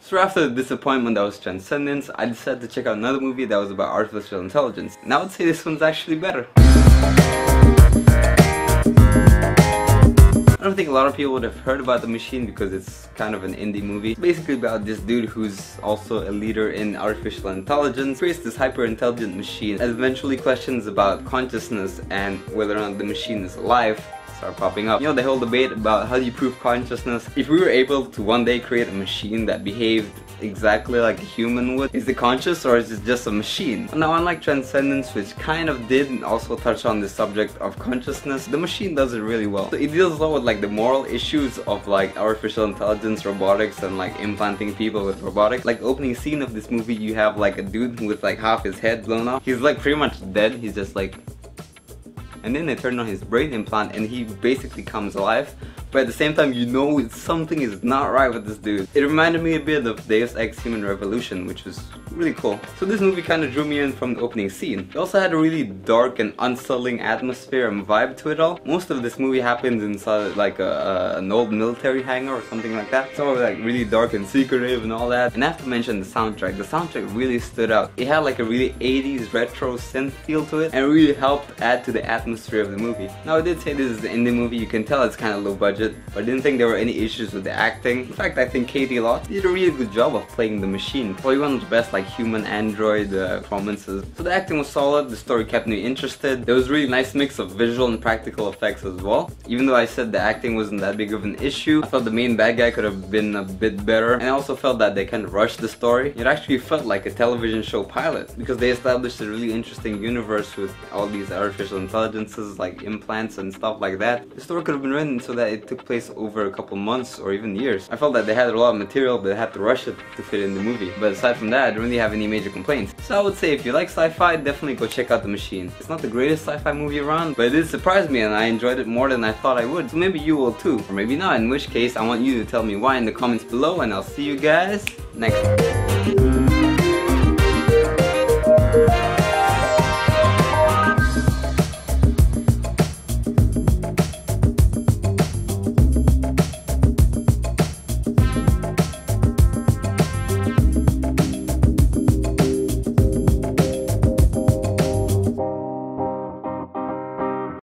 So after the disappointment that was Transcendence, I decided to check out another movie that was about artificial intelligence. And I would say this one's actually better. I don't think a lot of people would have heard about The Machine because it's kind of an indie movie. It's basically about this dude who's also a leader in artificial intelligence, creates this hyper-intelligent machine that eventually questions about consciousness and whether or not the machine is alive start popping up. You know, the whole debate about how do you prove consciousness. If we were able to one day create a machine that behaved exactly like a human would, is it conscious or is it just a machine? Now, unlike Transcendence, which kind of did also touch on the subject of consciousness, The Machine does it really well. So it deals a lot with like the moral issues of like artificial intelligence, robotics, and like implanting people with robotics. Like the opening scene of this movie, you have like a dude with like half his head blown off. He's like pretty much dead. He's just like, and then they turn on his brain implant and he basically comes alive. But at the same time, you know something is not right with this dude. It reminded me a bit of Deus Ex Human Revolution, which was really cool. So this movie kind of drew me in from the opening scene. It also had a really dark and unsettling atmosphere and vibe to it all. Most of this movie happens inside like an old military hangar or something like that. Some of it like really dark and secretive and all that. And I have to mention the soundtrack. The soundtrack really stood out. It had like a really 80s retro synth feel to it and really helped add to the atmosphere of the movie. Now, I did say this is an indie movie. You can tell it's kind of low budget. But I didn't think there were any issues with the acting. In fact, I think Caity Lotz did a really good job of playing the machine. Probably one of the best like human-android performances. So the acting was solid, the story kept me interested. There was a really nice mix of visual and practical effects as well. Even though I said the acting wasn't that big of an issue, I thought the main bad guy could have been a bit better. And I also felt that they kind of rushed the story. It actually felt like a television show pilot because they established a really interesting universe with all these artificial intelligences like implants and stuff like that. The story could have been written so that it took place over a couple months or even years. I felt that they had a lot of material but they had to rush it to fit in the movie. But aside from that, I don't really have any major complaints. So I would say if you like sci-fi, definitely go check out The Machine. It's not the greatest sci-fi movie around, but it did surprise me and I enjoyed it more than I thought I would. So maybe you will too, or maybe not, in which case I want you to tell me why in the comments below, and I'll see you guys next time.